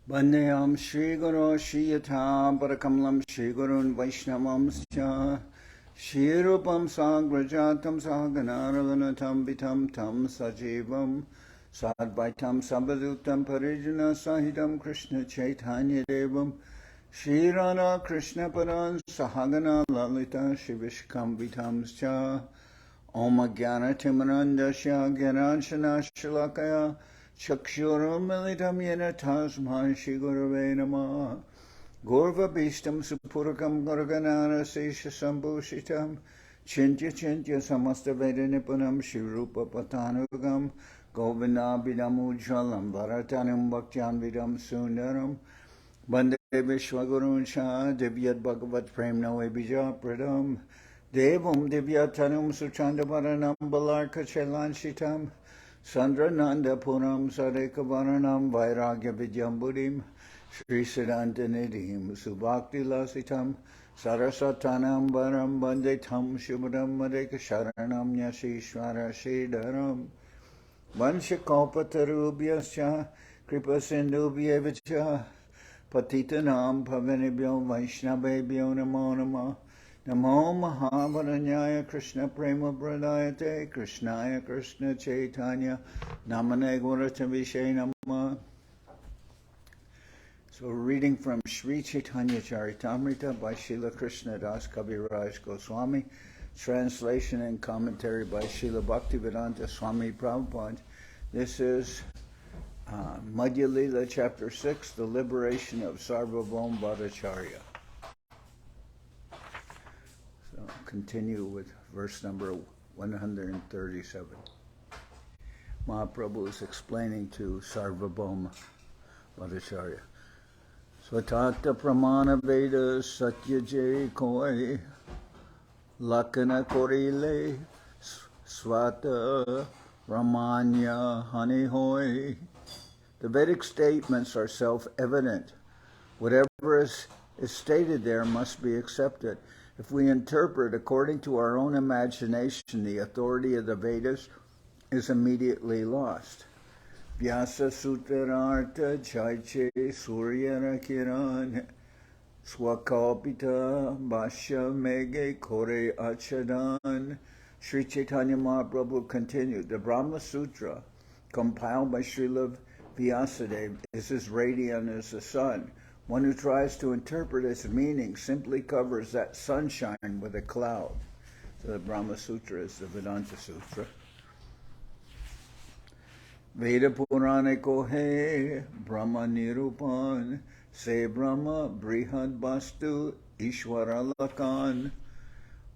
Vandeyam Shri Guru Shri Yatha Parakamalam Shri Gurun Vaishnavamscha Shri Rupam Sagrajatam Saganaraganatam Vitam Tam Sajivam Sadvaitam Sabhadutam Parijana Sahitam Krishna Chaitanya Devam Shri Radha Krishna Paran Sahagana Lalita Shivishkam Vitamscha Om Jnana Timarandasya Jnananshana Shalakaya Chakshuram Militam Yena Tasmai Shri Gurave Namah Gorva Bhishtam Supurakam Gurganara Sesha Sambhushitam Chintya Chintya Samasta Veda Nipunam Shri Rupa Patanugam Govinda Bidam Ujjalam Bharatanam Bhaktyan Vidam Sundaram Bande Vishwagurun Shah Divyat Bhagavat Prem Nawe Bija Pradam Devam Divyatanum Suchandabaranam Balarka Chelanshitam Sandra Nanda Puram Sadeka Varanam Vairagya Vidyam Buddhim Sri Siddhanta Nidhim Subhakti Lasitam Sarasatanam Varam Bandetam Shubhadam Madeka Sharanam Yashishwara Shridaram Vanshakopatarubyascha Kripa Sindhubhyevacha Patitanam Pavanibhyo Vaishnavebhyo Namo Namah Namo Mahavaranyaya Krishna Prema Pradayate Krishnaya Krishna Chaitanya Namane Guratavishe Namah. So reading from Sri Chaitanya Charitamrita by Srila Krishnadas Kaviraj Goswami, translation and commentary by Srila Bhaktivedanta Swami Prabhupad. This is Madhya-lila chapter 6, the liberation of Sarvabhauma Bhattacharya. Continue with verse number 137. Mahaprabhu is explaining to Sarvabhauma Bhattacharya. Svatata pramana veda satya jay koi lakana korile svata ramanya hani hoy. The Vedic statements are self-evident. Whatever is stated there must be accepted. If we interpret according to our own imagination, the authority of the Vedas is immediately lost. Vyasa Sutrarartha Chaiche Suryara Kiran Swakalpita Bhashya Mege Kore Achadan. Sri Chaitanya Mahaprabhu continued, the Brahma Sutra, compiled by Srila Vyasadeva, is as radiant as the sun. One who tries to interpret its meaning simply covers that sunshine with a cloud. So the Brahma Sutra is the Vedanta Sutra. Veda Purane Kohe Brahma Nirupan Se Brahma Brihad Bastu Ishwara Lakan.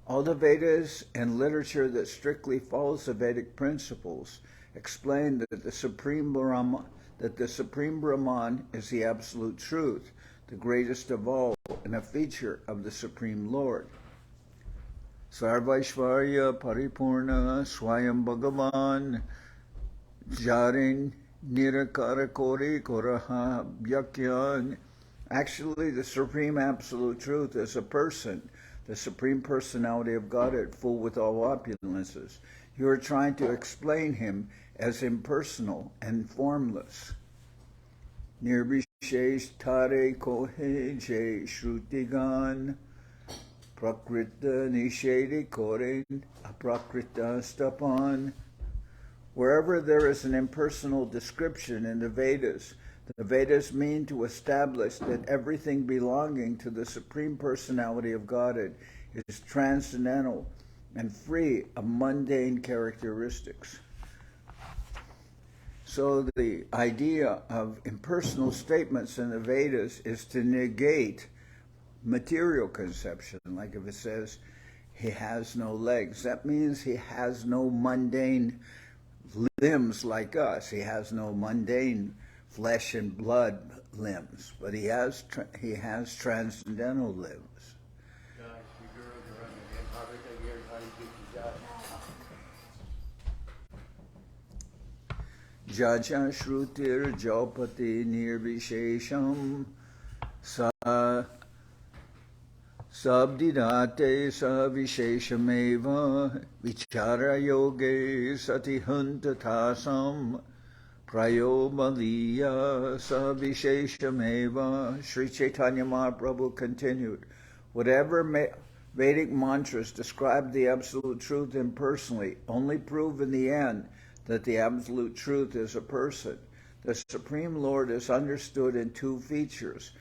All the Vedas and literature that strictly follows the Vedic principles explain that the Supreme Brahman is the absolute truth, the greatest of all, and a feature of the Supreme Lord. Sarvaishvarya Paripurna Swayam Bhagavan Jarin Nirakara Kori Koraha Bhyakyan. Actually, the Supreme Absolute Truth is a person, the Supreme Personality of Godhead, full with all opulences. You are trying to explain him as impersonal and formless. Nirbhishesh tare kohe je shrutigan prakrita nishedi koren aprakrita stapan. Wherever there is an impersonal description in the Vedas mean to establish that everything belonging to the Supreme Personality of Godhead is transcendental and free of mundane characteristics. So the idea of impersonal statements in the Vedas is to negate material conception. Like if it says, he has no legs, that means he has no mundane limbs like us. He has no mundane flesh and blood limbs, but he has transcendental limbs. Jaja Shrutir Jopati Nirvishesham Sabdidate Savisheshameva Vichara Yoge Satihuntatasam Prayobaliya Savisheshameva. Sri Chaitanya Mahaprabhu continued, whatever Vedic mantras describe the Absolute Truth impersonally only prove in the end that the Absolute Truth is a person. The Supreme Lord is understood in two features,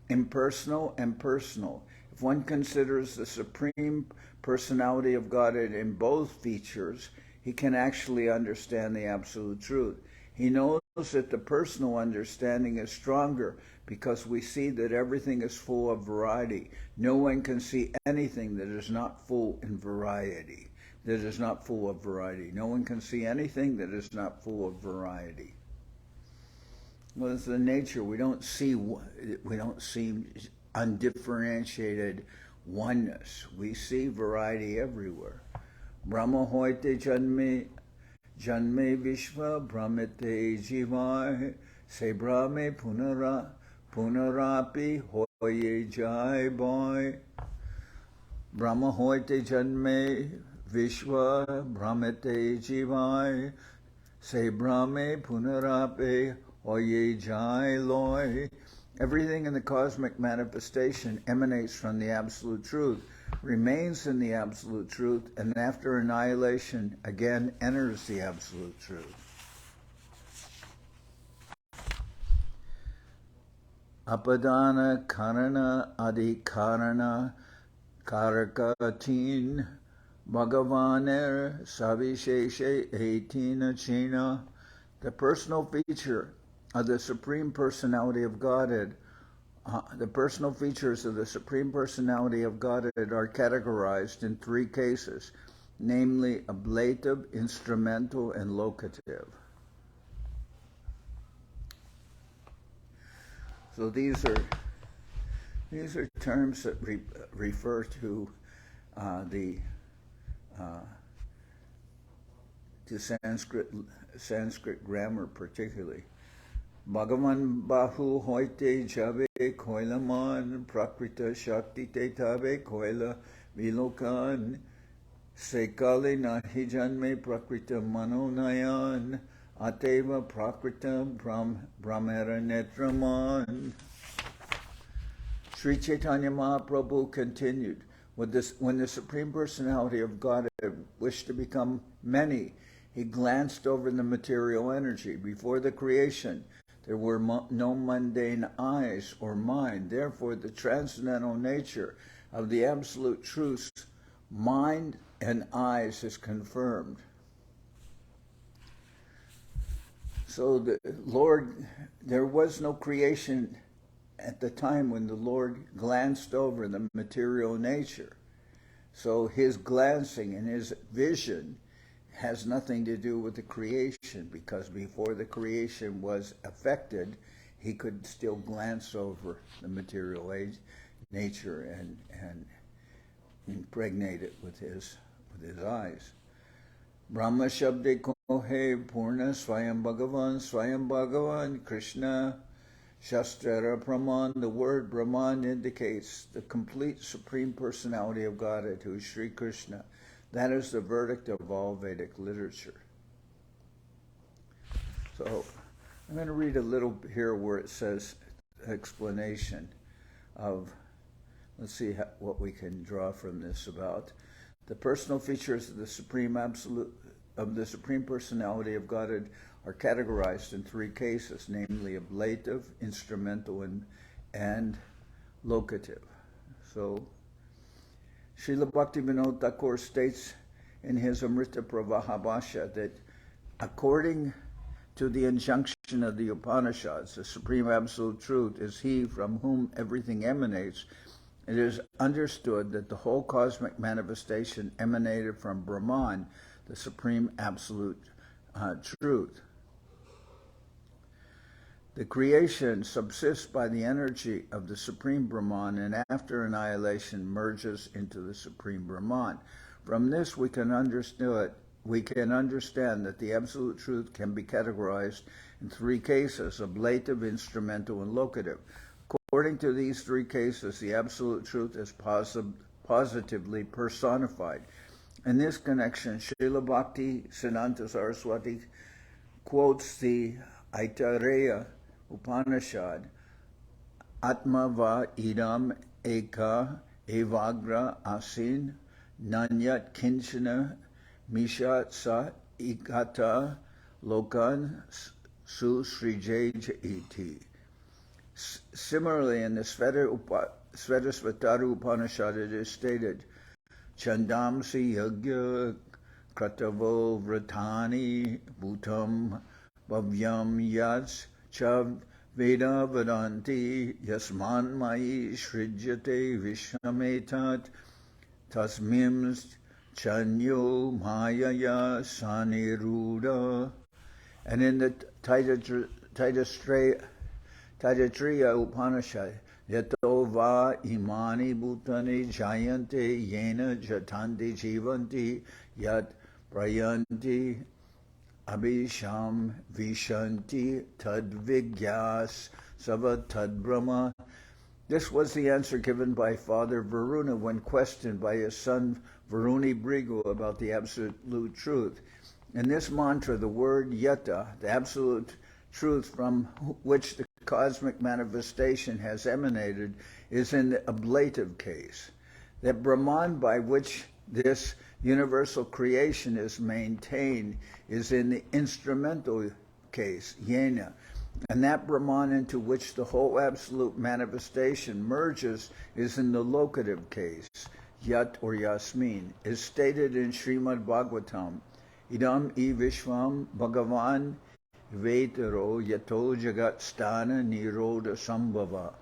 impersonal and personal. If one considers the Supreme Personality of Godhead in both features, he can actually understand the Absolute Truth. He knows that the personal understanding is stronger because we see that everything is full of variety. No one can see anything that is not full in variety, that is not full of variety. No one can see anything that is not full of variety. Well, it's the nature. We don't see undifferentiated oneness. We see variety everywhere. Brahma hoite janme vishva brahmete jivai se brahme punarapi hoye jai boy. Brahma hoite janme vishva brahmete jivai se brahme punarapi hoye jai loy. Everything in the cosmic manifestation emanates from the Absolute Truth, remains in the Absolute Truth, and after annihilation again enters the Absolute Truth. Apadana karana adhikarana karakatin bhagavaner savisheshe etina china. The personal feature of the Supreme Personality of Godhead, the personal features of the Supreme Personality of Godhead are categorized in three cases, namely ablative, instrumental, and locative. So these are terms that refer to Sanskrit grammar particularly. Bhagavan Bahu Hoite Jave Koilaman Prakrita Shakti Te Tabe Koila Vilokan Sekali Nahijanme Prakrita Manonayan Ateva Prakrita Brahmera Netraman. Sri Chaitanya Mahaprabhu continued, when the Supreme Personality of Godhead wished to become many, he glanced over the material energy. Before the creation, there were no mundane eyes or mind. Therefore, the transcendental nature of the Absolute Truth's mind and eyes is confirmed. So the Lord, there was no creation at the time when the Lord glanced over the material nature. So his glancing and his vision has nothing to do with the creation, because before the creation was affected, he could still glance over the material nature and impregnate it with his eyes. Brahma Shabde Kohe Purna Swayam Bhagavan Krishna Shastrara Praman. The word Brahman indicates the complete Supreme Personality of Godhead, who is Sri Krishna. That is the verdict of all Vedic literature. So I'm going to read a little here where it says explanation of, let's see what we can draw from this about. The personal features of the Supreme Personality of Godhead are categorized in three cases, namely ablative, instrumental, and locative. So Srila Bhaktivedanta Thakur states in his Amrita Pravaha Bhashya that according to the injunction of the Upanishads, the Supreme Absolute Truth is He from whom everything emanates. It is understood that the whole cosmic manifestation emanated from Brahman, the Supreme Absolute Truth. The creation subsists by the energy of the Supreme Brahman, and after annihilation merges into the Supreme Brahman. From this we can understand that the Absolute Truth can be categorized in three cases, ablative, instrumental, and locative. According to these three cases, the Absolute Truth is positively personified. In this connection, Srila Bhakti Siddhanta Saraswati quotes the Aitareya Upanishad, Atma va idam eka evagra asin nanyat kinchana mishat sa ikata lokan susrijeja iti. Similarly, in the Svetasvatara Upanishad, it is stated, Chandamsi yagya kratavo vratani bhutam bhavyam yats chav veda vadanti yasman mai srijyate vishnametat tasmims chanyo mayaya saniruda. And in the Taittiriya Upanishad, Yato va imani bhutani jayante yena jatanti jivanti yat prayanti abhisham vishanti tadvigyas sava tadbrahma. This was the answer given by Father Varuna when questioned by his son Varuni Brigu about the absolute truth. In this mantra, the word yata, the absolute truth from which the cosmic manifestation has emanated, is in the ablative case. That Brahman by which this universal creation is maintained is in the instrumental case, yena. And that Brahman into which the whole absolute manifestation merges is in the locative case, yat or yasmin, is stated in Srimad Bhagavatam, idam I vishvam bhagavan vetaro yato jagat sthana niroda sambhava.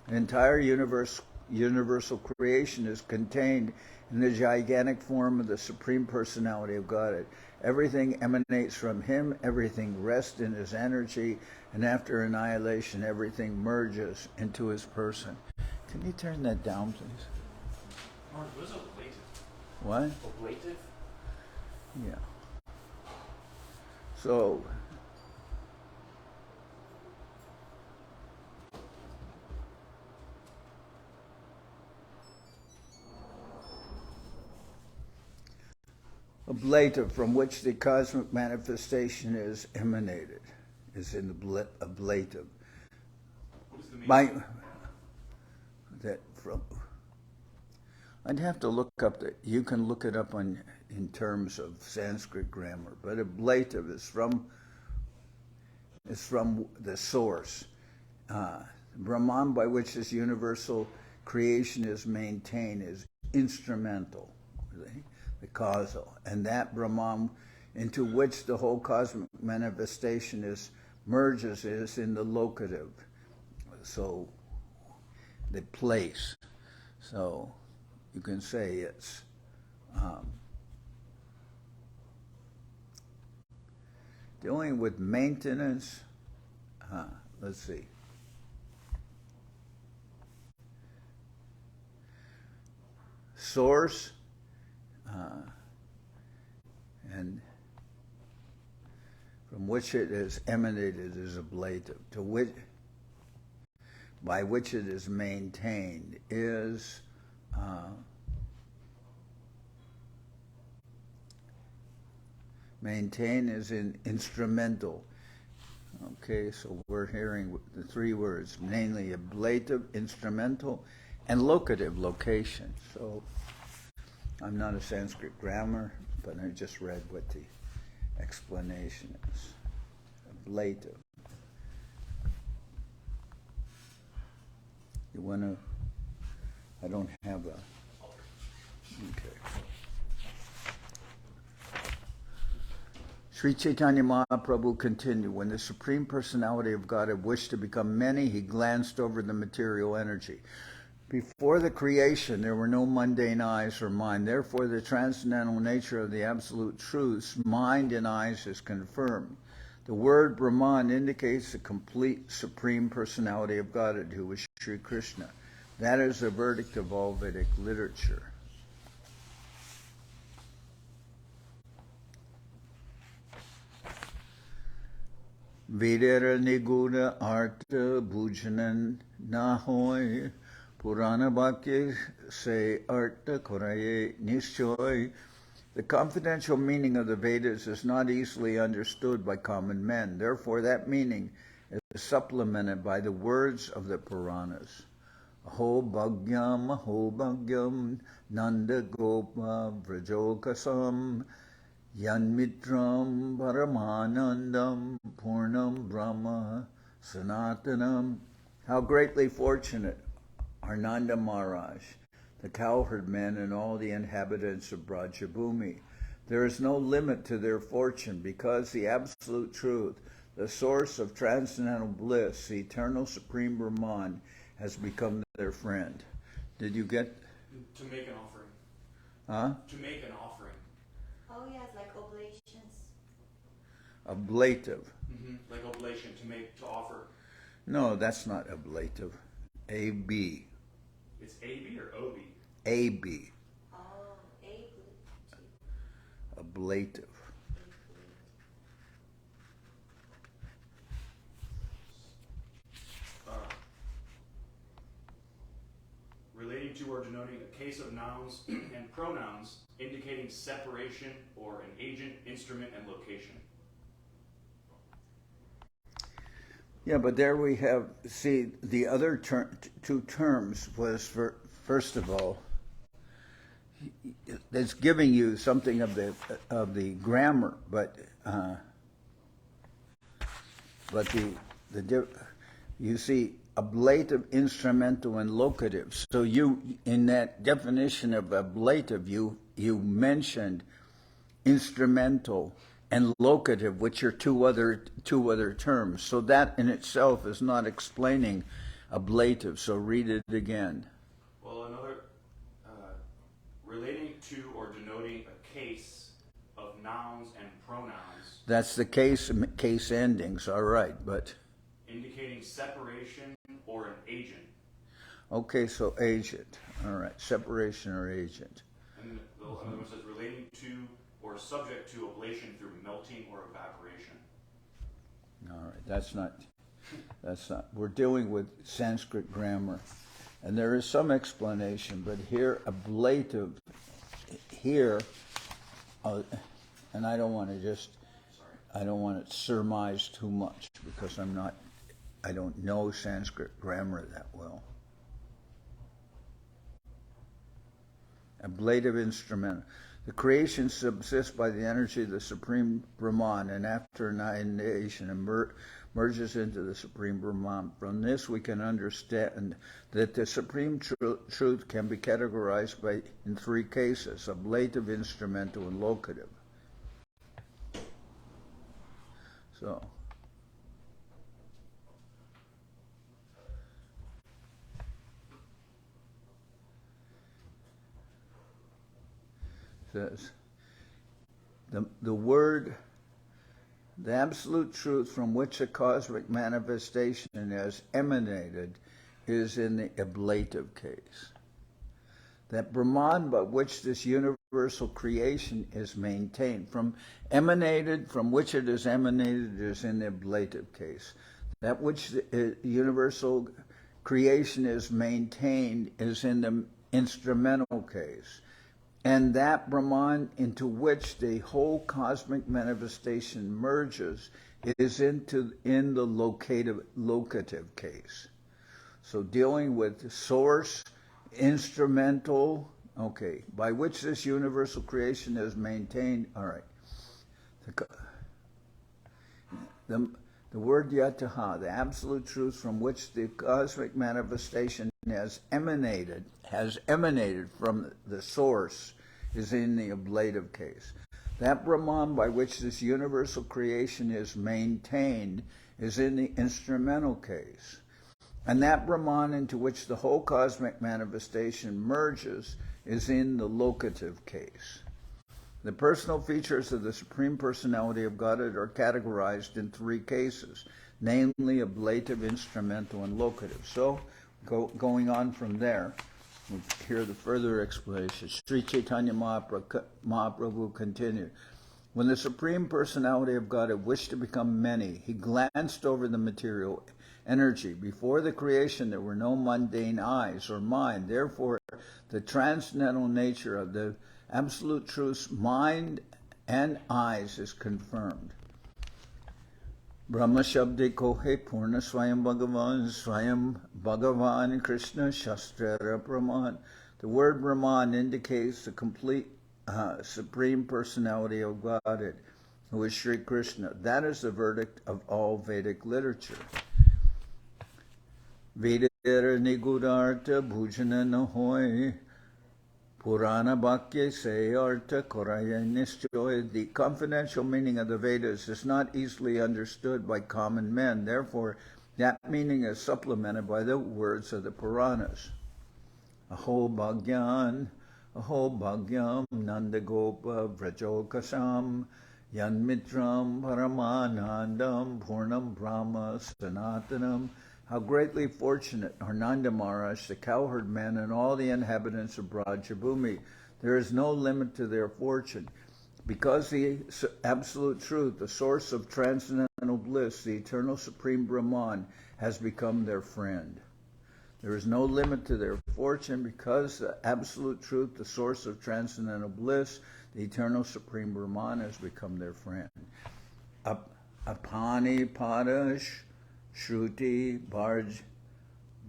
The entire universal creation is contained in the gigantic form of the Supreme Personality of Godhead. Everything emanates from Him, everything rests in His energy, and after annihilation, everything merges into His person. Can you turn that down, please? What is ablative? What? Ablative? Yeah. So, ablative, from which the cosmic manifestation is emanated, is in the ablative. What is the meaning? I'd have to look up you can look it up in terms of Sanskrit grammar, but ablative is from the source. Brahman by which this universal creation is maintained is instrumental, the causal, and that Brahman into which the whole cosmic manifestation merges is in the locative, so the place. So you can say it's dealing with maintenance. Let's see. Source and from which it is emanated is ablative, to which by which it is maintained is maintain is in instrumental. Okay, so we're hearing the three words, namely ablative, instrumental, and locative, location. So I'm not a Sanskrit grammar, but I just read what the explanation is. Ablative. You want to? I don't have a. Okay. Sri Chaitanya Mahaprabhu continued, when the Supreme Personality of Godhead wished to become many, he glanced over the material energy. Before the creation, there were no mundane eyes or mind. Therefore, the transcendental nature of the absolute truths, mind and eyes, is confirmed. The word Brahman indicates the complete Supreme Personality of Godhead, who is Sri Krishna. That is the verdict of all Vedic literature. Vedera niguna arta bhujanan nahoy purana bhakya se arta koraye nishchoy The confidential meaning of the Vedas is not easily understood by common men. Therefore, that meaning is supplemented by the words of the Puranas. Aho bhagyam, nanda gopa vrajokasam, yanmitram paramanandam, purnam brahma sanatanam. How greatly fortunate are Nanda Maharaj, the cowherd men, and all the inhabitants of Brajabhumi. There is no limit to their fortune because the absolute truth, the source of transcendental bliss, the eternal Supreme Brahman, has become their friend. Did you get? To make an offering. Huh? To make an offering. Oh yes, like oblations. Ablative. Mm-hmm. Like oblation, to offer. No, that's not ablative. A-B. It's A-B or O-B? A-B. Oh, Ablative. Relating to or denoting a case of nouns and pronouns indicating separation or an agent, instrument, and location. Yeah, but there we have, see, the other two terms was, first of all, it's giving you something of the grammar, but you see ablative, instrumental, and locative. So you, in that definition of ablative, you mentioned instrumental and locative, which are two other terms. So that in itself is not explaining ablative. So read it again. Well, another relating to or denoting a case of nouns and pronouns. That's the case endings. All right, but indicating separation or an agent. Okay, so agent. All right, separation or agent. And the other one says relating to or subject to ablation through melting or evaporation. All right, that's not. We're dealing with Sanskrit grammar, and there is some explanation, but here ablative, here, and I don't want to surmise too much because I don't know Sanskrit grammar that well. Ablative instrument. The creation subsists by the energy of the Supreme Brahman, and after annihilation merges into the Supreme Brahman. From this we can understand that the Supreme Truth can be categorized in three cases: ablative, instrumental, and locative. So, says the word, the absolute truth from which a cosmic manifestation has emanated is in the ablative case. That Brahman by which this universal creation is maintained, from which it is emanated, is in the ablative case. That which the universal creation is maintained is in the instrumental case. And that Brahman into which the whole cosmic manifestation merges is in the locative case. So dealing with source, instrumental, okay, by which this universal creation is maintained. All right. The word yataha, the absolute truth from which the cosmic manifestation has emanated from the source, is in the ablative case. That Brahman by which this universal creation is maintained is in the instrumental case. And that Brahman into which the whole cosmic manifestation merges is in the locative case. The personal features of the Supreme Personality of Godhead are categorized in three cases, namely ablative, instrumental, and locative. So, going on from there, we hear the further explanation. Sri Chaitanya Mahaprabhu continued. When the Supreme Personality of Godhead wished to become many, he glanced over the material energy. Before the creation, there were no mundane eyes or mind. Therefore, the transcendental nature of the absolute truth's mind and eyes is confirmed. Brahma Shabde Kohe Purna Swayam Bhagavan Krishna Shastrara Brahman. The word Brahman indicates the complete Supreme Personality of Godhead, who is Sri Krishna. That is the verdict of all Vedic literature. Vedera Nigudarta Bhujana Nahoy Purana Bhakya Se Arta Koraya Nishchoy. The confidential meaning of the Vedas is not easily understood by common men. Therefore, that meaning is supplemented by the words of the Puranas. Aho Bhagyan, Nandagopa Vrajokasam, Yanmitram Paramanandam, Purnam Brahma Sanatanam. How greatly fortunate are Nanda Maharaj, the cowherd man, and all the inhabitants of Brajabhumi. There is no limit to their fortune. Because the absolute truth, the source of transcendental bliss, the eternal supreme Brahman, has become their friend. There is no limit to their fortune because the absolute truth, the source of transcendental bliss, the eternal supreme Brahman, has become their friend. Apani Padash Shruti Barje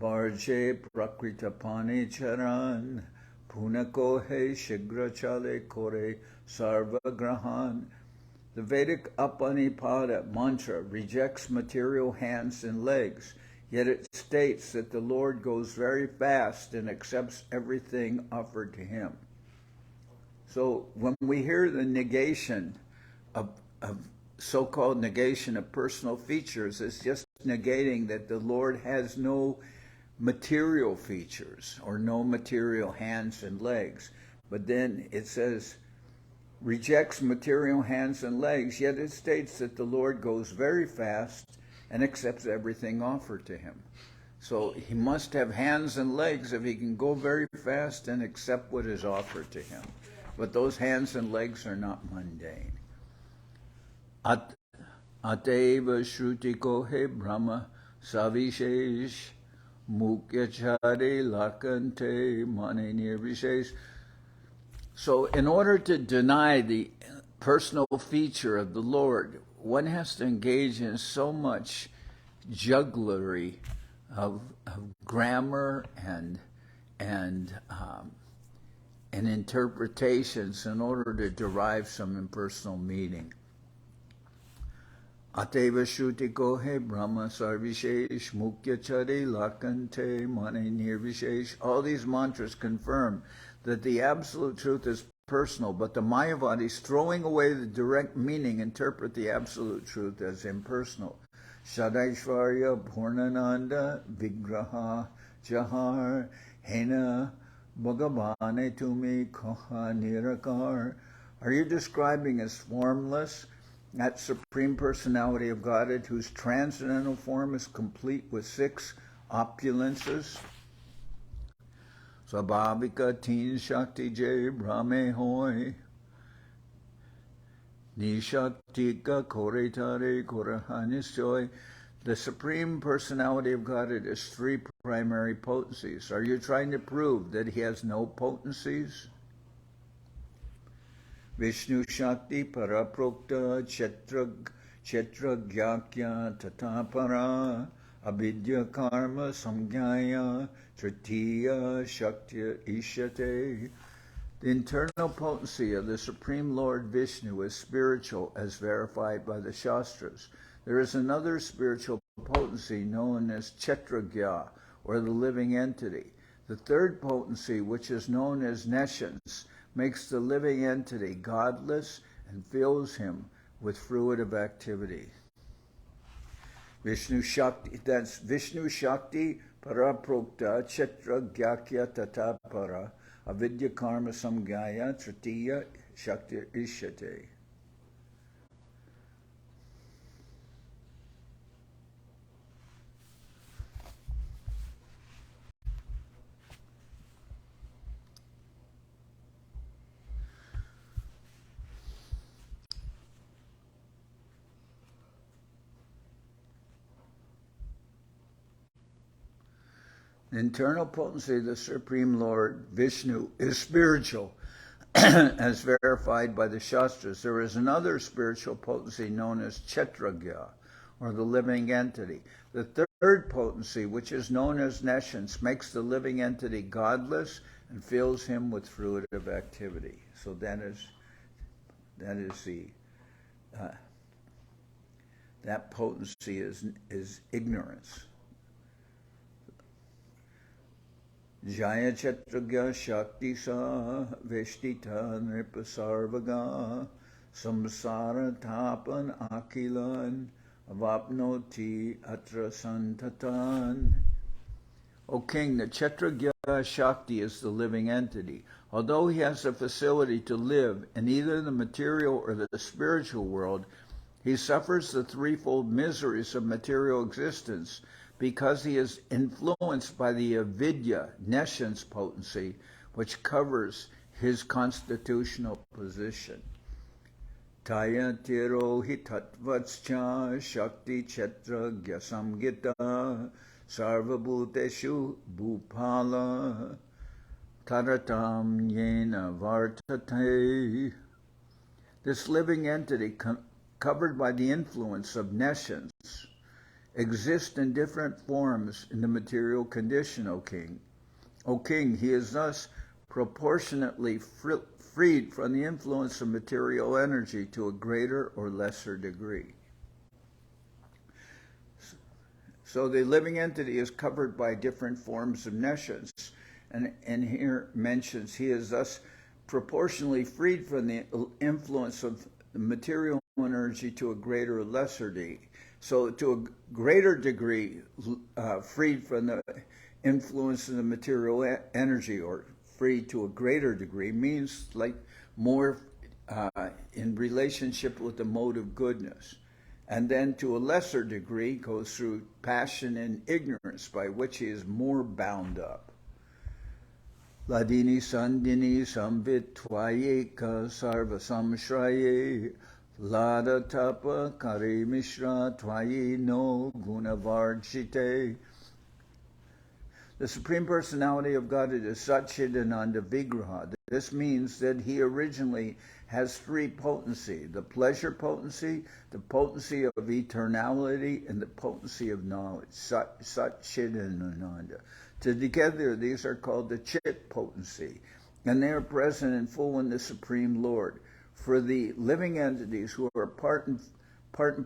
Prakritapani Charan Punako He Shigra Chale Kore Sarva Grahan. The Vedic Apanipada mantra rejects material hands and legs, yet it states that the Lord goes very fast and accepts everything offered to him. So when we hear the negation of so-called negation of personal features, it's just negating that the Lord has no material features or no material hands and legs. But then it says, rejects material hands and legs, yet it states that the Lord goes very fast and accepts everything offered to him. So he must have hands and legs if he can go very fast and accept what is offered to him. But those hands and legs are not mundane. Ateva Shruti Kohe Brahma Savishesh Mukyachari Lakante Mane Nirvishesh. So in order to deny the personal feature of the Lord, one has to engage in so much jugglery of grammar and interpretations in order to derive some impersonal meaning. Ateva Shruti Kohe Brahma Sarvishesh Mukyachari Lakante Mane Nirvishesh. All these mantras confirm that the absolute truth is personal, but the Mayavadis, throwing away the direct meaning, interpret the absolute truth as impersonal. Shadaishvarya Purnananda Vigraha Jahar Hena Bhagavane Tumi Koha Nirakar. Are you describing as formless that Supreme Personality of Godhead whose transcendental form is complete with 6 opulences? Svabhavika Teen Shakti Jay Brahme Hoy Nishaktika Koretare Korahanistoy. The Supreme Personality of Godhead is 3 primary potencies. Are you trying to prove that he has no potencies? Vishnu Shakti Paraprokta Chetra Gyakya Tatapara Abhidya Karma Samgyaya Tritiya Shakti Ishate. The internal potency of the Supreme Lord Vishnu is spiritual as verified by the Shastras. There is another spiritual potency known as Chetragya, or the living entity. The third potency, which is known as Nescience, makes the living entity godless and fills him with fruitive activity. Vishnu Shakti, that's Vishnu Shakti Paraprokta Chetra Gyakya Tatapara Avidya Karma Samgaya Tritiya Shakti Ishate. The internal potency of the Supreme Lord Vishnu is spiritual as verified by the Shastras. There is another spiritual potency known as Kshetragya, or the living entity. The third potency, which is known as nescience, makes the living entity godless and fills him with fruitive activity. So that is the that potency is ignorance. Jaya Kshetragya Shakti Sa Veshtita Nripasarvaga Samsara Tapan Akilan Avapnoti Atra Santatan. O king, the Kshetragya Shakti is the living entity. Although he has the facility to live in either the material or the spiritual world, he suffers the threefold miseries of material existence because he is influenced by the avidya, nescience potency, which covers his constitutional position. Taya tiro hitatvatscha shakti kshetragya samgita sarvabhuteshu bhupala taratam yena vartate. This living entity covered by the influence of nescience exist in different forms in the material condition, O king. O king, he is thus proportionately freed from the influence of material energy to a greater or lesser degree. So the living entity is covered by different forms of nescience, and here mentions he is thus proportionally freed from the influence of the material energy to a greater or lesser degree. So to a greater degree, freed from the influence of the material energy, or free to a greater degree, means like more in relationship with the mode of goodness. And then to a lesser degree goes through passion and ignorance, by which he is more bound up. Ladini sandini samvit tvayeka sarva samshraye Lada tapa kari mishra tvayi no gunavarjite. The Supreme Personality of Godhead is Satchidananda Vigraha. This means that he originally has three potency: the pleasure potency, the potency of eternality, and the potency of knowledge. Satchidananda. Together, these are called the Chit potency, and they are present in full in the Supreme Lord. For the living entities who are part and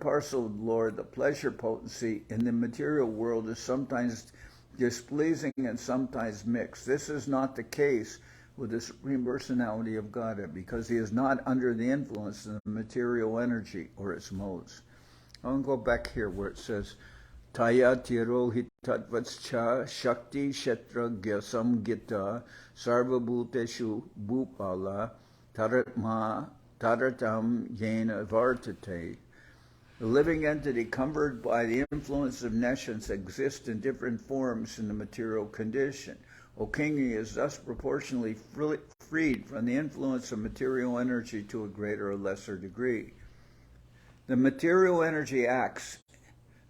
parcel of the Lord, the pleasure potency in the material world is sometimes displeasing and sometimes mixed. This is not the case with the Supreme Personality of Godhead, because he is not under the influence of the material energy or its modes. I'll go back here where it says, Taya tiro hitatvatscha shakti kshetra gyasam gita sarvabhuteshu bhupala taratam yena vartate. The living entity covered by the influence of nescience exists in different forms in the material condition. O king, he is thus proportionally freed from the influence of material energy to a greater or lesser degree. The material energy acts,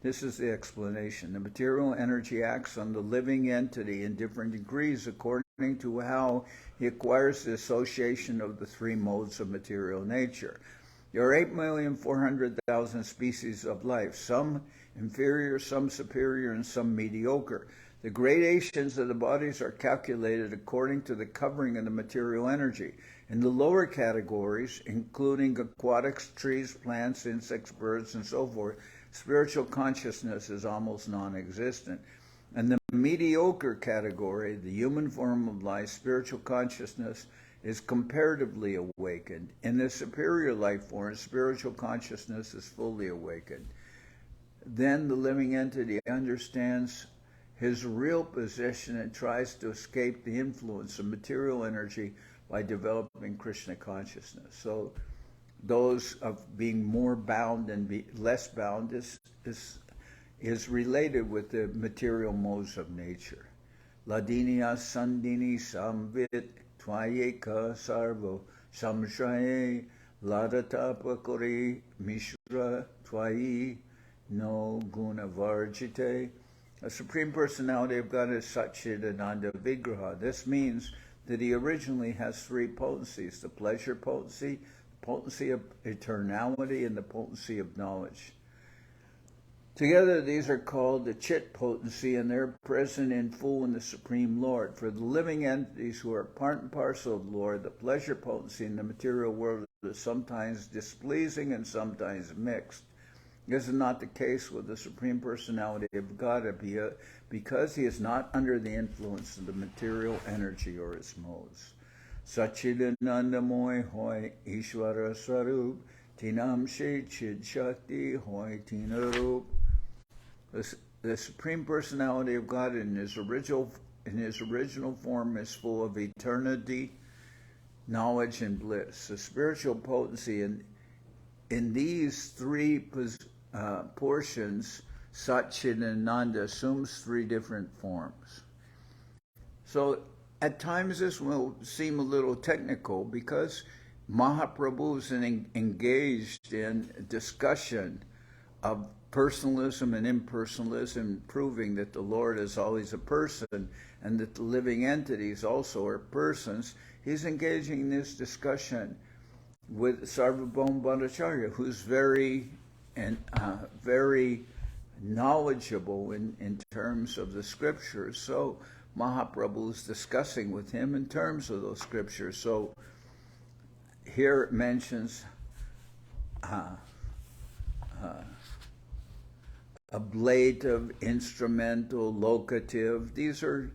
this is the explanation, the material energy acts on the living entity in different degrees according to how he acquires the association of the three modes of material nature. There are 8,400,000 species of life, some inferior, some superior, and some mediocre. The gradations of the bodies are calculated according to the covering of the material energy. In the lower categories, including aquatics, trees, plants, insects, birds, and so forth, spiritual consciousness is almost non-existent. In the mediocre category, the human form of life, spiritual consciousness is comparatively awakened. In the superior life form, spiritual consciousness is fully awakened. Then the living entity understands his real position and tries to escape the influence of material energy by developing Krishna consciousness. So those of being more bound and less bound is related with the material modes of nature. Ladinya sandini samvit tvayeka sarvo samshraye ladata kori mishra tvayi no guna varjite. A Supreme Personality of God is Satchidananda Vigraha. This means that he originally has three potencies: the pleasure potency, the potency of eternality, and the potency of knowledge. Together, these are called the Chit potency, and they're present in full in the Supreme Lord. For the living entities who are part and parcel of the Lord, the pleasure potency in the material world is sometimes displeasing and sometimes mixed. This is not the case with the Supreme Personality of Godhead, because he is not under the influence of the material energy or its modes. Sachidanandamoy hoy Ishvara Sarup, Tinam She Chid Shakti hoy Tinarup. The Supreme Personality of God in his original form is full of eternity, knowledge, and bliss. The spiritual potency in these three portions, Satchidananda, assumes three different forms. So at times this will seem a little technical because Mahaprabhu is engaged in discussion of personalism and impersonalism, proving that the Lord is always a person and that the living entities also are persons. He's engaging in this discussion with Sarvabhauma Bhattacharya, who's very knowledgeable in terms of the scriptures. So Mahaprabhu is discussing with him in terms of those scriptures. So here it mentions ablative, instrumental, locative. These are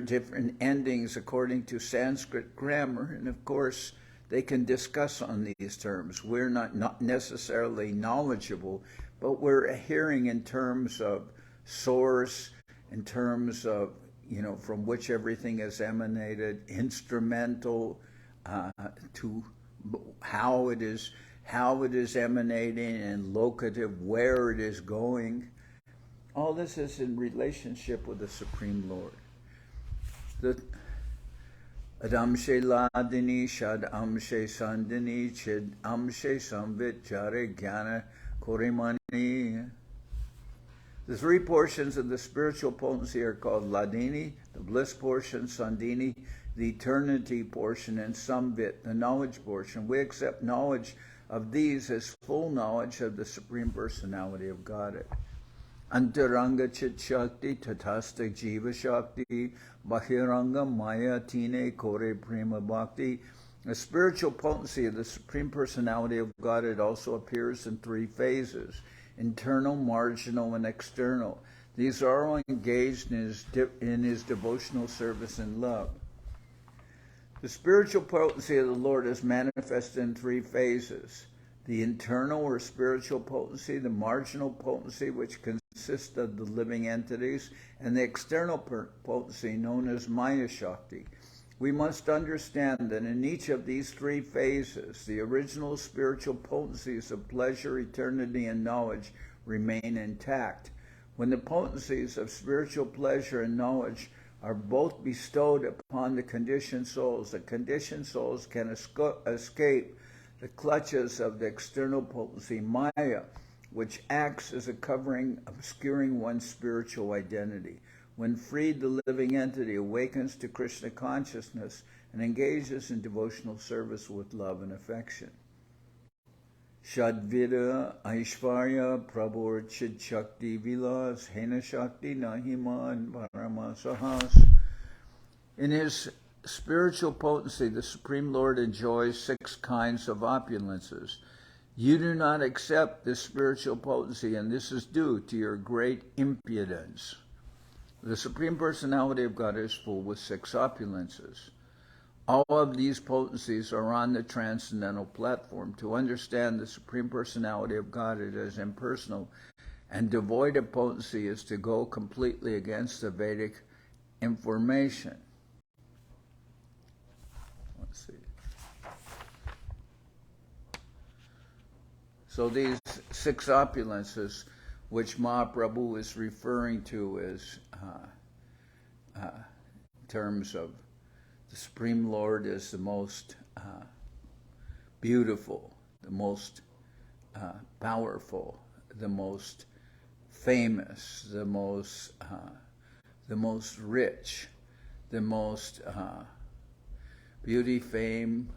different endings according to Sanskrit grammar, and of course they can discuss on these terms. We're not necessarily knowledgeable, but we're hearing in terms of source, in terms of from which everything is emanated, instrumental, to how it is emanating, and locative, where it is going. All this is in relationship with the Supreme Lord. The Adamshe Ladini, Shad Amshe Sandini, Chid Amshe Samvit Jare Jnana Korimani. The three portions of the spiritual potency are called Ladini, the bliss portion, Sandini, the eternity portion, and Samvit, the knowledge portion. We accept knowledge of these as full knowledge of the Supreme Personality of Godhead. Antaranga Chit Shakti, Tatasta Jiva Shakti, Bahiranga Maya Tine Kore Prema Bhakti. The spiritual potency of the Supreme Personality of Godhead also appears in three phases: internal, marginal, and external. These are all engaged in his devotional service and love. The spiritual potency of the Lord is manifested in three phases: the internal or spiritual potency, the marginal potency, which consists of the living entities, and the external potency known as Maya Shakti. We must understand that in each of these three phases, the original spiritual potencies of pleasure, eternity, and knowledge remain intact. When the potencies of spiritual pleasure and knowledge are both bestowed upon the conditioned souls can escape the clutches of the external potency, Maya, which acts as a covering, obscuring one's spiritual identity. When freed, the living entity awakens to Krishna consciousness and engages in devotional service with love and affection. Shadvida Aishvarya Prabhur Chid Shakti Vilas Hena Shakti Nahiman Paramasahas. In his spiritual potency, the Supreme Lord enjoys 6 kinds of opulences. You do not accept this spiritual potency, and this is due to your great impudence. The Supreme Personality of God is full with 6 opulences. All of these potencies are on the transcendental platform. To understand the Supreme Personality of Godhead as impersonal and devoid of potency is to go completely against the Vedic information. Let's see. So these 6 opulences, which Mahaprabhu is referring to as in terms of the Supreme Lord is the most beautiful, the most powerful, the most famous, the most the most rich, the most beauty, fame,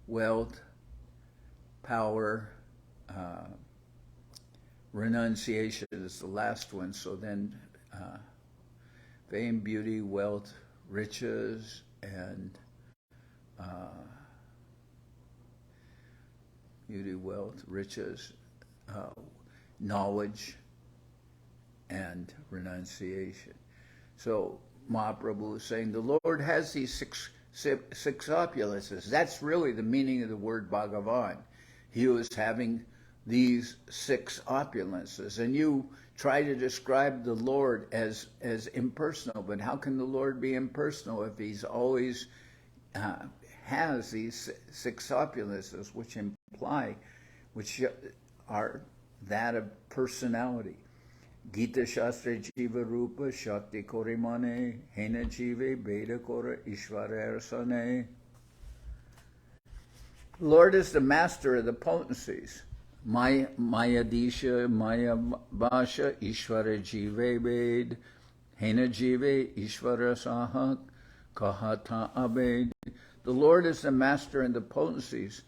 wealth, power, renunciation is the last one. So then fame, beauty, wealth, riches, and beauty, wealth, riches, knowledge, and renunciation. So Mahaprabhu is saying the Lord has these six opulences. That's really the meaning of the word Bhagavan. He was having these six opulences. And you try to describe the Lord as impersonal, but how can the Lord be impersonal if he's always has these six opulences, which are that of personality? Gita Shastra Jiva Rupa Shakti Korimane Hena Jive Beda Kora Ishvara Arsane. The Lord is the master of the potencies. Maya Disha, Maya Basha, Ishvara Jive Ved, Hena Jive, Ishvara Sahak, Kahata Abed. The Lord is the master in the potencies,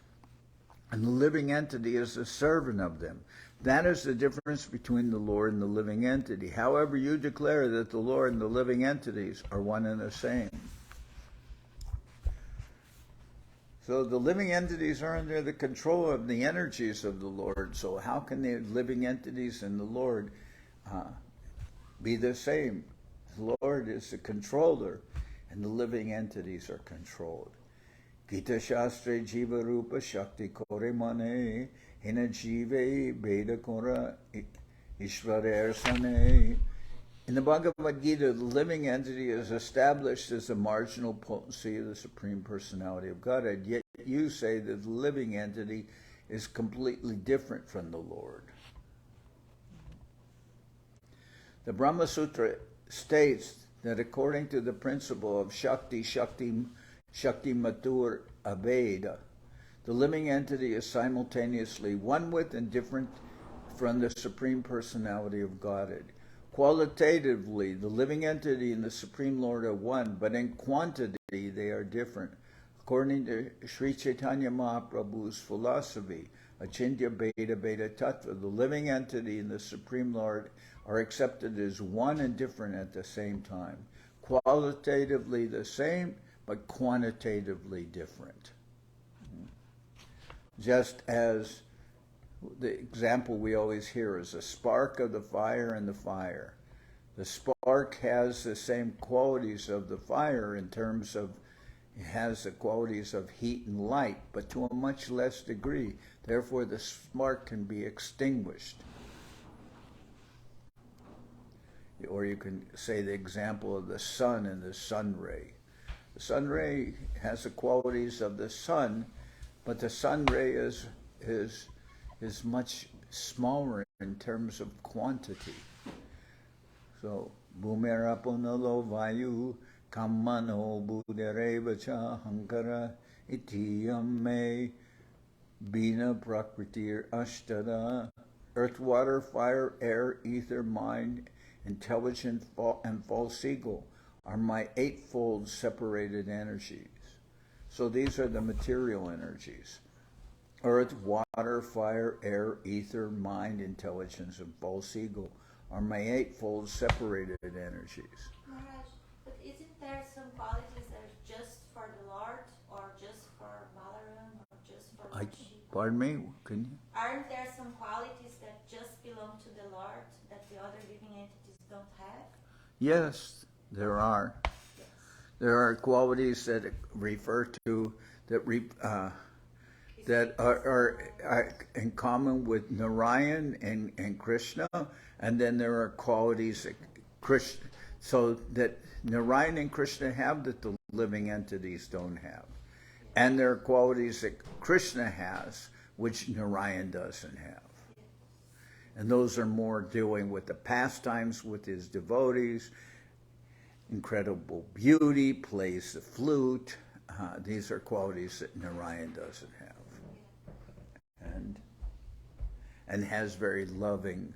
and the living entity is the servant of them. That is the difference between the Lord and the living entity. However, you declare that the Lord and the living entities are one and the same. So the living entities are under the control of the energies of the Lord. So how can the living entities and the Lord be the same? The Lord is the controller, and the living entities are controlled. Gita Shastra Jiva Rupa Shakti Kore Mane Hina Jive Beda Kora Ishvara Arsane. In the Bhagavad Gita, the living entity is established as a marginal potency of the Supreme Personality of Godhead, yet you say that the living entity is completely different from the Lord. The Brahma Sutra states that according to the principle of Shakti Matur Abeda, the living entity is simultaneously one with and different from the Supreme Personality of Godhead. Qualitatively, the living entity and the Supreme Lord are one, but in quantity they are different. According to Sri Chaitanya Mahaprabhu's philosophy, Achintya Beda Beda Tattva, the living entity and the Supreme Lord are accepted as one and different at the same time. Qualitatively the same, but quantitatively different. Just as the example we always hear is a spark of the fire and the fire. The spark has the same qualities of the fire in terms of it has the qualities of heat and light, but to a much less degree. Therefore, the spark can be extinguished. Or you can say the example of the sun and the sun ray. The sun ray has the qualities of the sun, but the sun ray is much smaller in terms of quantity. So, Bhumerapunalo Vayu Kammano Buddharevacha Hankara Itiyam Me Bina Prakritir Ashtada. Earth, water, fire, air, ether, mind, intelligent, and false ego are my eightfold separated energies. So these are the material energies. Earth, water, fire, air, ether, mind, intelligence, and false ego are my eightfold separated energies. Maharaj, but isn't there some qualities that are just for the Lord, or just for Balaram, or just for Lord Shiva? Pardon me? Can you? Aren't there some qualities that just belong to the Lord that the other living entities don't have? Yes, there are. Yes. There are qualities that refer to that are in common with Narayan and Krishna, and then there are qualities that Krishna, so that Narayan and Krishna have that the living entities don't have, and there are qualities that Krishna has which Narayan doesn't have, and those are more dealing with the pastimes with his devotees. Incredible beauty, plays the flute. These are qualities that Narayan doesn't have, and has very loving,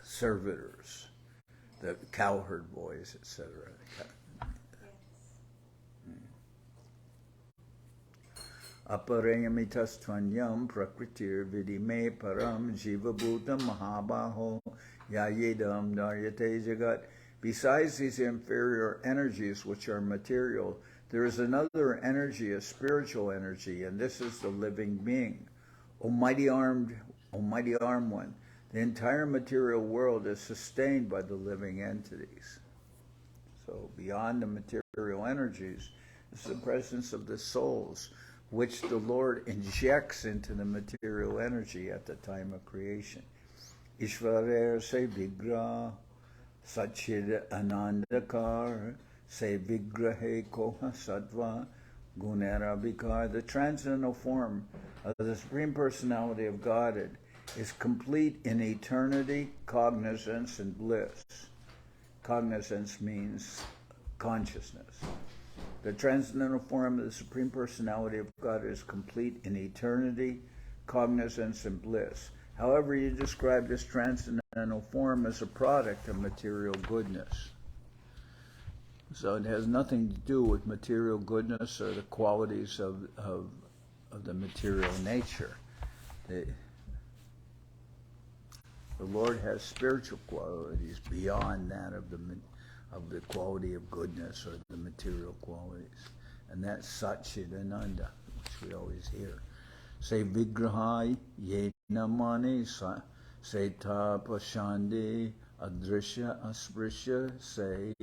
servitors, the cowherd boys, etc. Aparayamitastvanyam prakritir vidime param jiva bhutam mahabaho yayedam daryate jagat. Besides these inferior energies which are material, there is another energy, a spiritual energy, and this is the living being. O mighty arm one, the entire material world is sustained by the living entities. So beyond the material energies is the presence of the souls, which the Lord injects into the material energy at the time of creation. Ishvarer se vigra Satchid Anandakar Se Vigrahe Koha Sattva Gunera Vikar. The transcendental form of the Supreme Personality of Godhead is complete in eternity, cognizance, and bliss. Cognizance means consciousness. The transcendental form of the Supreme Personality of Godhead is complete in eternity, cognizance, and bliss. However, you describe this transcendental form as a product of material goodness. So it has nothing to do with material goodness or the qualities of the material nature. The Lord has spiritual qualities beyond that of the quality of goodness or the material qualities. And that's Satchidananda, which we always hear. Se vigrahai yena mani se tapashandi adrisha asprishya se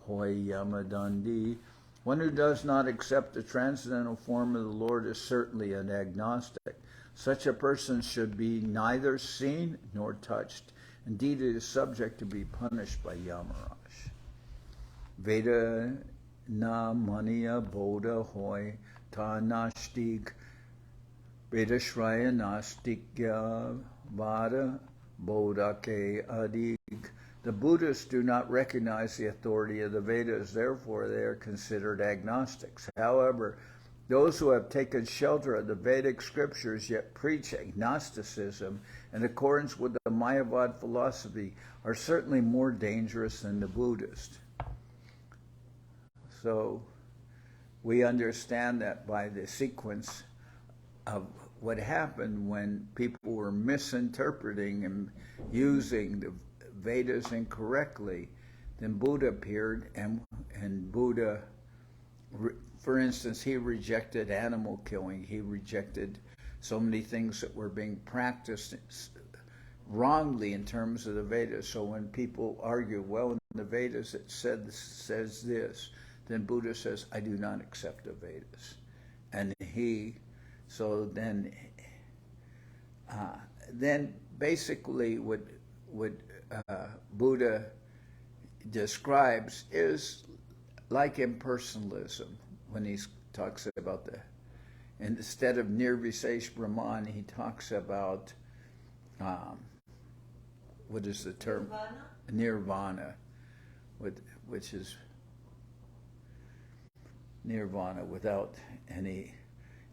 hoy yamadandi. One who does not accept the transcendental form of the Lord is certainly an agnostic. Such a person should be neither seen nor touched. Indeed, it is subject to be punished by Yamaraj. Veda na mania bodha hoy ta nashtig Vedashraya Nastikya Vada Bodhake Adig. The Buddhists do not recognize the authority of the Vedas, therefore they are considered agnostics. However, those who have taken shelter of the Vedic scriptures yet preach agnosticism in accordance with the Mayavad philosophy are certainly more dangerous than the Buddhists. So we understand that by the sequence of what happened when people were misinterpreting and using the Vedas incorrectly. Then Buddha appeared, and Buddha, for instance, he rejected animal killing. He rejected so many things that were being practiced wrongly in terms of the Vedas. So when people argue, well, in the Vedas it says this, then Buddha says, I do not accept the Vedas. And so then basically what Buddha describes is like impersonalism when he talks about instead of Nirvisesh Brahman, he talks about, what is the term? Nirvana, which is nirvana without any,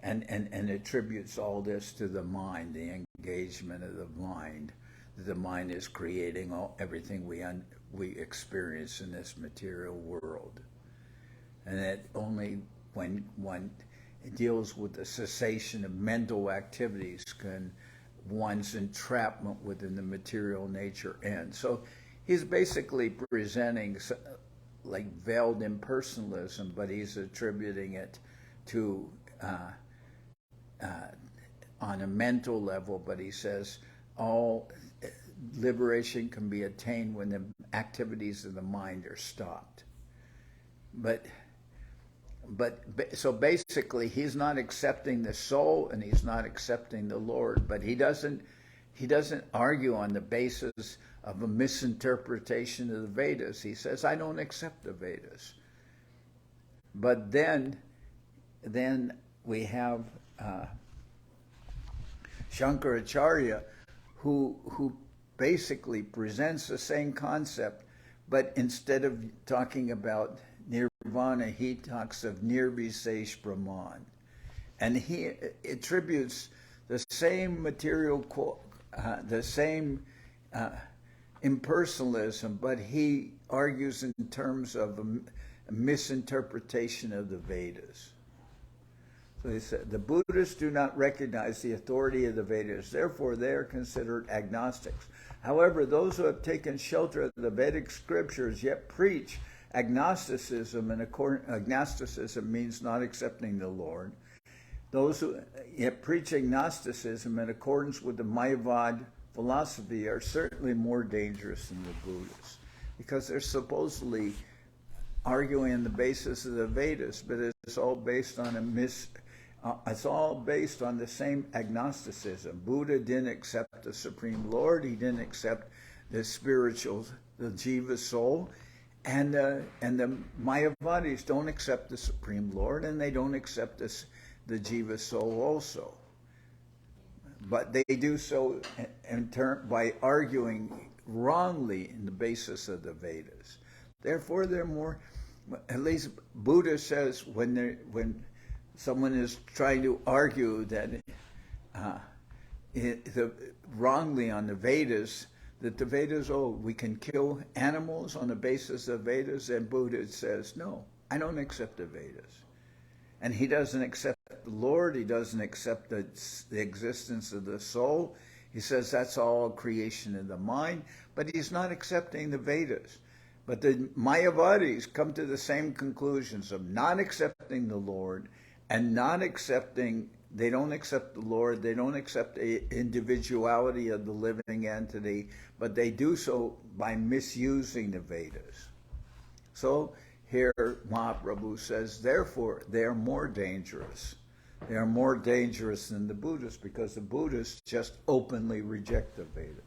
and attributes all this to the mind, the engagement of the mind. The mind is creating everything we experience in this material world. And that only when one deals with the cessation of mental activities can one's entrapment within the material nature end. So he's basically presenting like veiled impersonalism, but he's attributing it to on a mental level, but he says all liberation can be attained when the activities of the mind are stopped. So basically he's not accepting the soul and he's not accepting the Lord, but he doesn't argue on the basis of a misinterpretation of the Vedas. He says, I don't accept the Vedas. But then we have Shankaracharya who basically presents the same concept, but instead of talking about nirvana, he talks of nirvisesh Brahman. And he attributes the same material, the same impersonalism, but he argues in terms of a misinterpretation of the Vedas. So he said, the Buddhists do not recognize the authority of the Vedas, therefore they are considered agnostics. However, those who have taken shelter of the Vedic scriptures yet preach agnosticism, and agnosticism means not accepting the Lord. Those who yet preach agnosticism in accordance with the Mayavad philosophy are certainly more dangerous than the Buddhists, because they're supposedly arguing on the basis of the Vedas, but it's all based on it's all based on the same agnosticism. Buddha didn't accept the Supreme Lord. He didn't accept the spiritual, the Jiva soul. And the Mayavadis don't accept the Supreme Lord, and they don't accept the Jiva soul also. But they do so by arguing wrongly in the basis of the Vedas. Therefore, they're more, at least Buddha says when someone is trying to argue that wrongly on the Vedas, that the Vedas, we can kill animals on the basis of Vedas, and Buddha says, no, I don't accept the Vedas. And he doesn't accept the Lord, he doesn't accept the existence of the soul. He says that's all creation of the mind, but he's not accepting the Vedas. But the Mayavadis come to the same conclusions of not accepting the Lord and not accepting, they don't accept the Lord, they don't accept the individuality of the living entity, but they do so by misusing the Vedas. So here Mahaprabhu says, therefore, they are more dangerous. They are more dangerous than the Buddhists, because the Buddhists just openly reject the Vedas.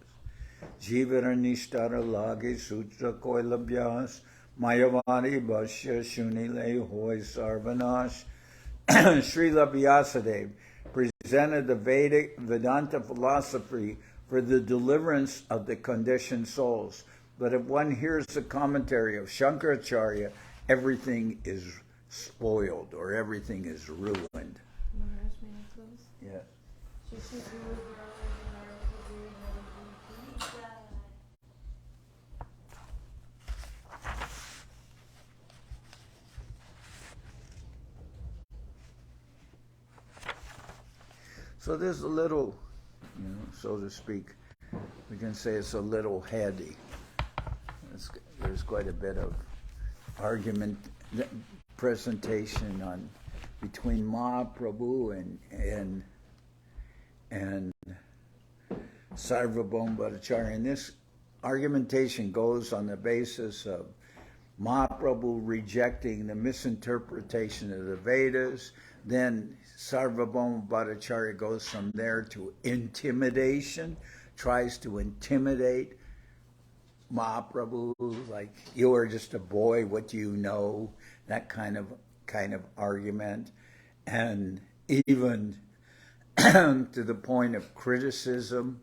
Jivara nishtara lagi sutra koilabhyas mayavadi bhashya shunile hoy sarvanash. Srila Vyasadeva presented the Vedic Vedanta philosophy for the deliverance of the conditioned souls. But if one hears the commentary of Shankaracharya, everything is spoiled, or everything is ruined. Maharaj, may I close? Yes. So there's a little, so to speak, we can say it's a little heady. There's quite a bit of argument, presentation on between Mahaprabhu and Sarvabhauma Bhattacharya. And this argumentation goes on the basis of Mahaprabhu rejecting the misinterpretation of the Vedas. Then Sarvabhauma Bhattacharya goes from there to intimidation, tries to intimidate Mahaprabhu, like, you are just a boy, what do you know? That kind of argument. And even to the point of criticism,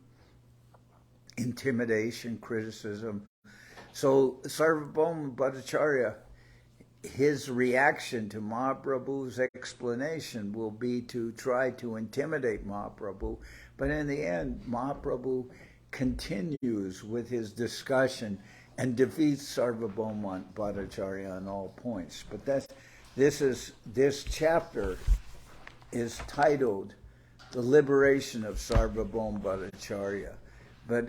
intimidation, criticism. So Sarvabhauma Bhattacharya, his reaction to Mahaprabhu's explanation will be to try to intimidate Mahaprabhu, but in the end, Mahaprabhu continues with his discussion and defeats Sarvabhauma Bhattacharya on all points. But this chapter is titled "The Liberation of Sarvabhauma Bhattacharya," but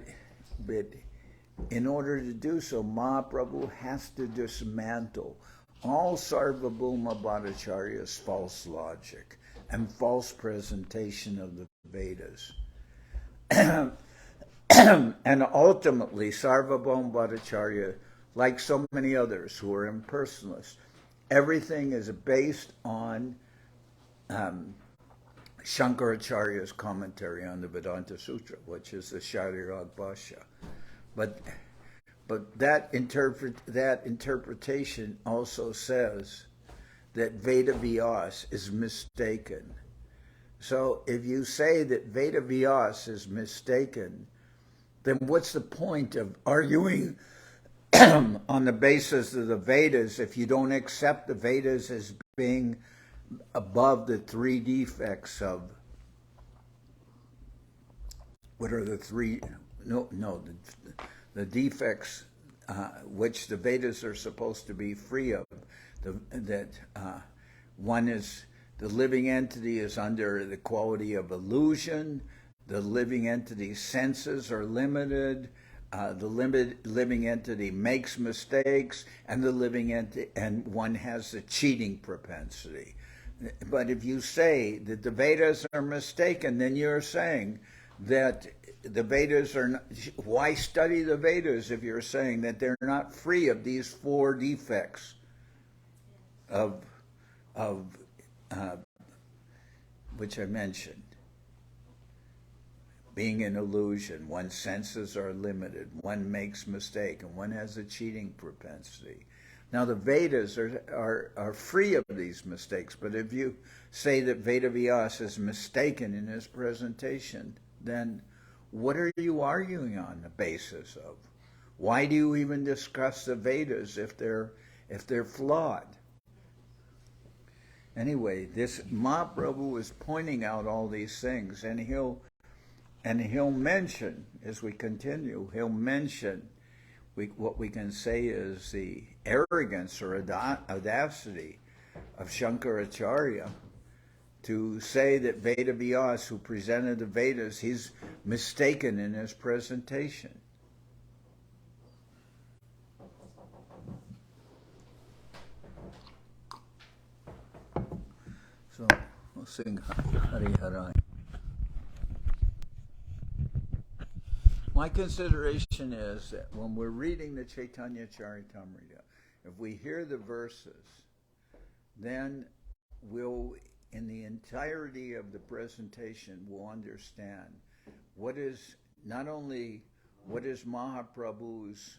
in order to do so, Mahaprabhu has to dismantle all Sarvabhauma Bhattacharya's false logic and false presentation of the Vedas. And ultimately, Sarvabhauma Bhattacharya, like so many others who are impersonalists, everything is based on Shankaracharya's commentary on the Vedanta Sutra, which is the Sharirag Bhashya. But that interpretation also says that Veda Vyas is mistaken. So if you say that Veda Vyas is mistaken, then what's the point of arguing on the basis of the Vedas if you don't accept the Vedas as being above the three defects of, what are the three, the defects which the Vedas are supposed to be free of. One is the living entity is under the quality of illusion. The living entity's senses are limited. The living entity makes mistakes, and and one has a cheating propensity. But if you say that the Vedas are mistaken, then you're saying that the Vedas are not, why study the Vedas if you're saying that they're not free of these 4 defects of which I mentioned? Being an illusion, one's senses are limited, one makes mistake, and one has a cheating propensity. Now the Vedas are free of these mistakes, but if you say that Vedavyasa is mistaken in his presentation, then what are you arguing on the basis of? Why do you even discuss the Vedas if they're flawed? Anyway, this Mahaprabhu is pointing out all these things, and he'll mention, as we continue, he'll mention what we can say is the arrogance or audacity of Shankaracharya to say that Vedavyasa, who presented the Vedas, he's mistaken in his presentation. So we'll sing Hari Harai. My consideration is that when we're reading the Chaitanya Charitamrita, if we hear the verses, then we'll, in the entirety of the presentation, we'll understand not only what is Mahaprabhu's,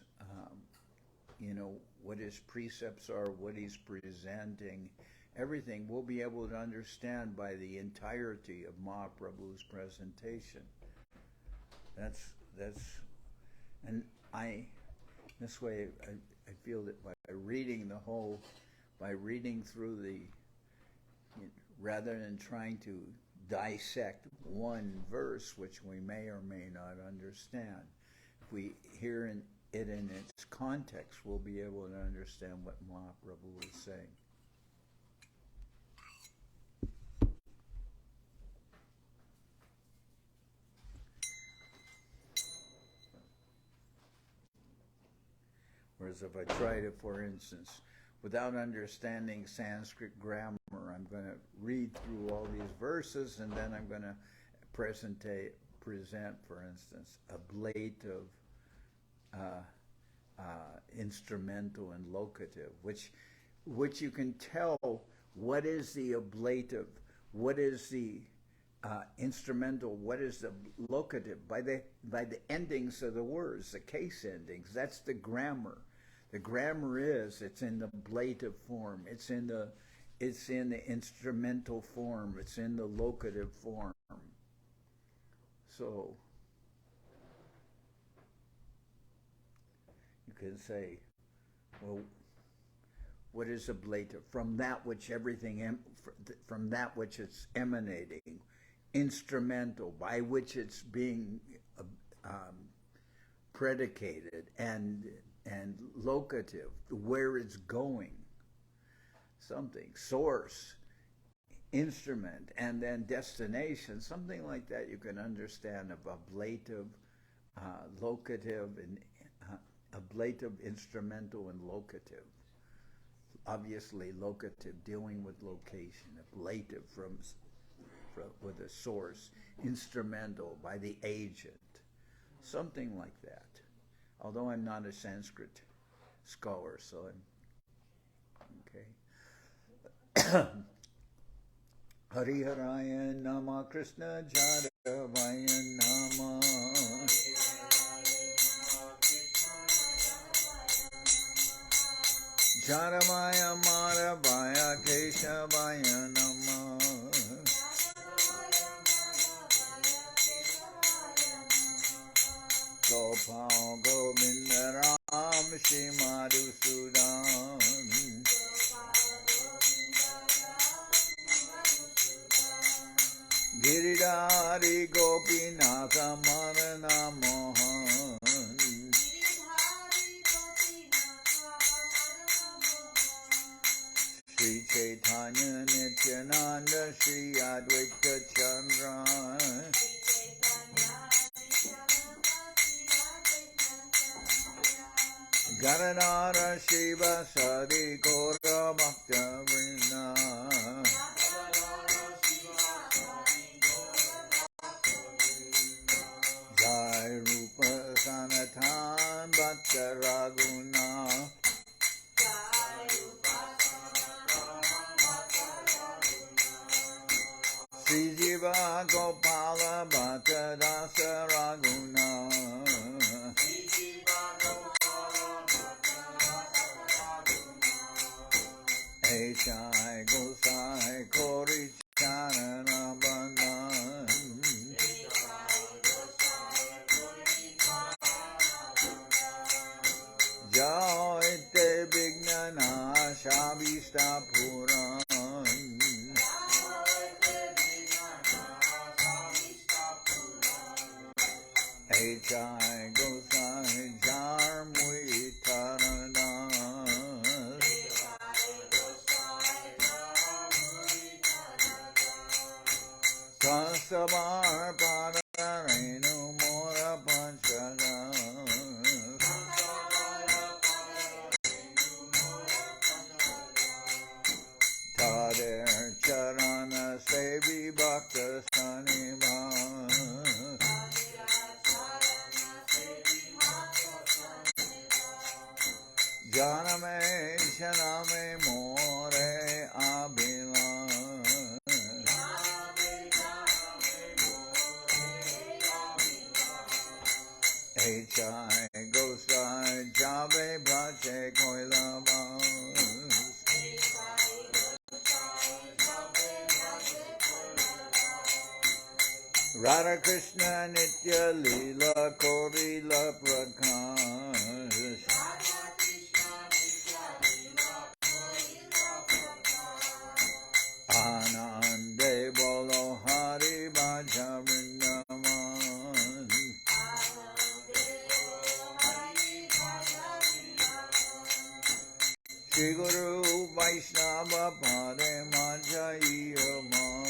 what his precepts are, what he's presenting, everything we'll be able to understand by the entirety of Mahaprabhu's presentation. And this way, I feel that by reading through rather than trying to dissect one verse, which we may or may not understand, if we hear it in its context, we'll be able to understand what Mahaprabhu is saying. Whereas if I try to, for instance, without understanding Sanskrit grammar, I'm going to read through all these verses and then I'm going to present, for instance, ablative, instrumental, and locative, which you can tell what is the ablative, what is the instrumental, what is the locative by the endings of the words, the case endings. That's the grammar. The grammar it's in the ablative form, it's in the instrumental form, it's in the locative form. So you can say, well, what is ablative? From that which from that which it's emanating. Instrumental, by which it's being predicated, and locative, where it's going. Something, source, instrument, and then destination, something like that you can understand of ablative, locative, and ablative, instrumental, and locative. Obviously, locative, dealing with location, ablative with a source, instrumental, by the agent, something like that. Although I'm not a Sanskrit scholar, so I'm okay. Hari Haraya Nama Krishna Jaravaya Nama Jaravaya Maravaya Keshavaya Nama Gopal Govinda Ram Shri Madhusudan Giridhari Gopinatha Marana Mohan Nityananda Shri Advaita Chandra Gadadara Shiva Sadi Gora Bhaktivedanta Jai Rupa Sanatan Bhatta Raguna Sri Jiva Gopala Bhatta Dasa Raguna Echai Gosai Kori Charana Bandhan Jaite Vignana Shabishta Puran Echai Gosai Jar Muitaradan Kasavar Padarenu Mora Panchaga Tader Charana Sevi Bhakta Saniva Janame Shaname More Abhila Echai Gosai Jave Bhache Koilabas Radha Krishna Nitya Lila Korila Prakash Anande Bolo Hari Bhaja Vrindavan Shri Guru Vaishnava Pade Majayaman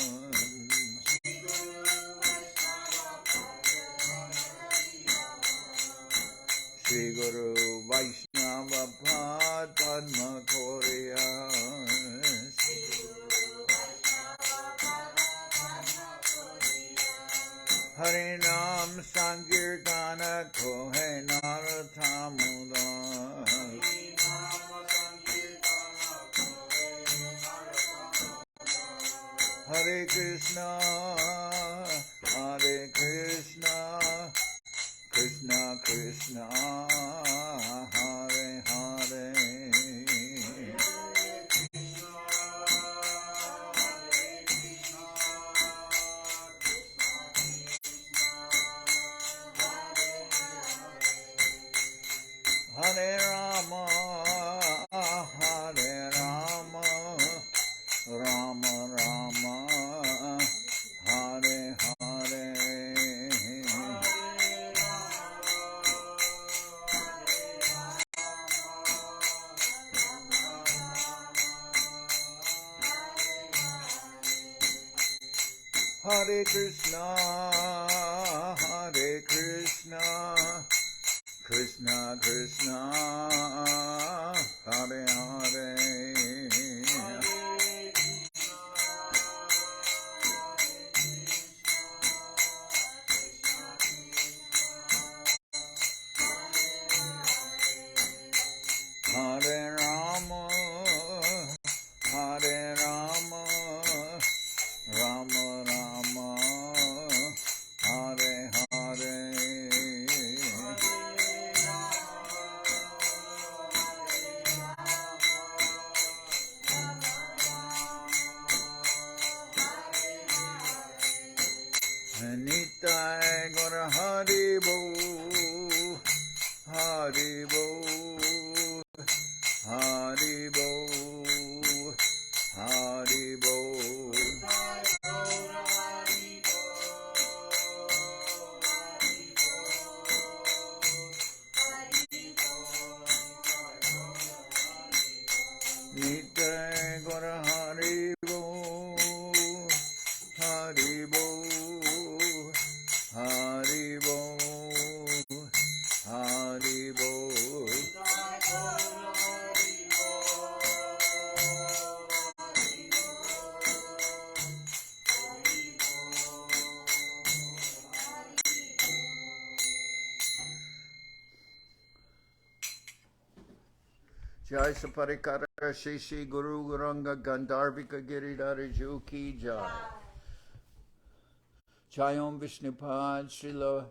Shri Guru Vaishnava Pad Padma Korea Harinam Sankirtana Kohe Naratamuda Hare Krishna Krishna Krishna Hare Hare Hare Rama Rama Rama Hare Hare Hare Krishna Krishna Krishna Hare Hare Hare Rama Rama Rama Hare Hare Jai Saparikara Shishi Guru Guranga Gandharvika Giridhara Ju Ki Jai. Jai Om Vishnupad Srila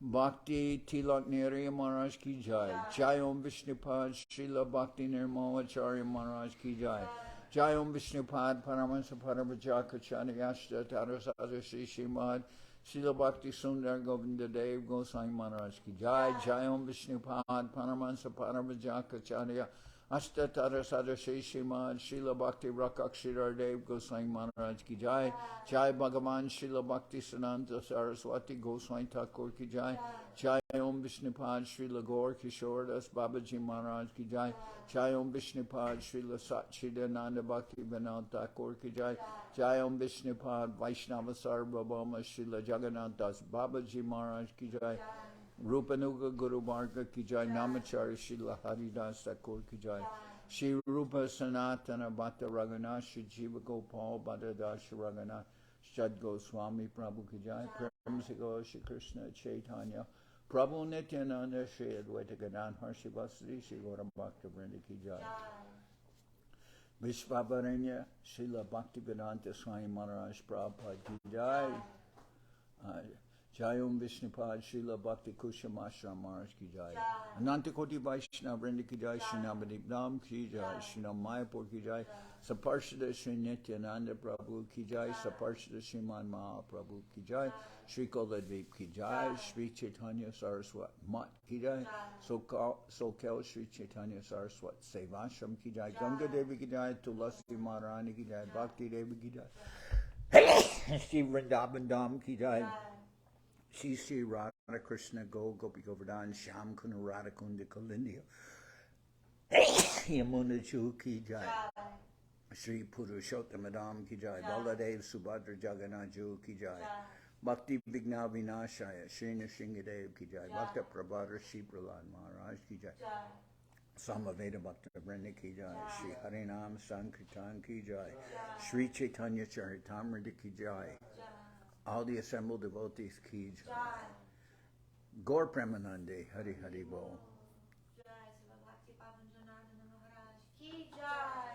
Bhakti Tilak Niraya Maharaj Ki Jai. Jai Om Vishnupad Srila Bhakti Nirmamacharya Maharaj Ki Jai. Jai Om Vishnupad Paramansa Paramajakacharya Yashta Tarasada Sri Srimad Srila Bhakti Sundar Govinda Dev Goswami Maharaj Ki Jai. Jai Om Vishnupad Paramansa Paramajakacharya Ashtatara Sadashe Srimad Srila Bhakti Rakakshidhar Dev Goswami Maharaj Ki Jai. Jai Bhagavan Srila Bhakti Sananta Saraswati Goswami Thakur Ki Jai. Jai Om Vishnupad Srila Gaur Kishordas Babaji Maharaj Ki Jai. Jai Om Vishnupad Srila Satchidananda Bhaktivedanta Thakur Ki Jai. Jai Om Vishnupad Vaishnava Sarvabhauma Srila Jagannath Das Babaji Maharaj Ki Jai. Rupanuga Guru Marga Ki Jai. Namachari Srila Haridas Thakur Ki Jai. Shri Rupa Sanatana Bhatta Raghunath Shri Jiva Gopal Bhattacharya Raghunath Shad Goswami Prabhu Ki Jai. Premsigo Shri Krishna Chaitanya Prabhu Nityananda Shri Advaita Gadadhar Shivasri Shri Gaura Bhaktivedanta Ki Jai. Vishvavaranya Srila Bhaktivedanta Swami Maharaj Prabhupad Ki Jai. Jai Om Vishnupad Srila Bhakti Kusham Ashram Maharaj Ki Jai. Ananta Koti Vaishnava Vrinda Ki Jai. Shri Navadip Dham Ki Jai. Shri Mayapur Ki Jai. Saparshada Shri Nityananda Prabhu Ki Jai. Saparshada Sriman Mahaprabhu Ki Jai. Shri Koladvip Ki Jai. Sri Chaitanya Saraswat Mat Ki Jai. Soquel Sri Chaitanya Saraswat Seva Ashram Ki Jai. Ganga Devi Ki Jai. Tulasi Maharani Ki Jai. Bhakti Devi Ki Jai. Shri Vrindavan Dham Ki Jai. Shri Sri Radha Krishna Go Gopi Govardhan Sham Kuna Radha Kunda Kalindia Yamuna Ju Ki Jai. Shri Purushottam Adam Ki Jai. Baladev Subhadra Jagannath Ju Ki Jai. Bhakti Vigna Vinashaya Shri Nrsingadev Ki Jai. Bhakta Prabhadra Shri Prahlad Maharaj Ki Jai. Samaveda Bhakta Vrinda Ki Jai. Shri Harinam Sankirtan Ki Jai. Sri Chaitanya Charitamrita Ki Jai. All the assembled devotees Ki Jai. Gaur Premanande Hari Hari Bol. Jai Srila Bhakti Pavan Janardan Maharaj Ki Jai.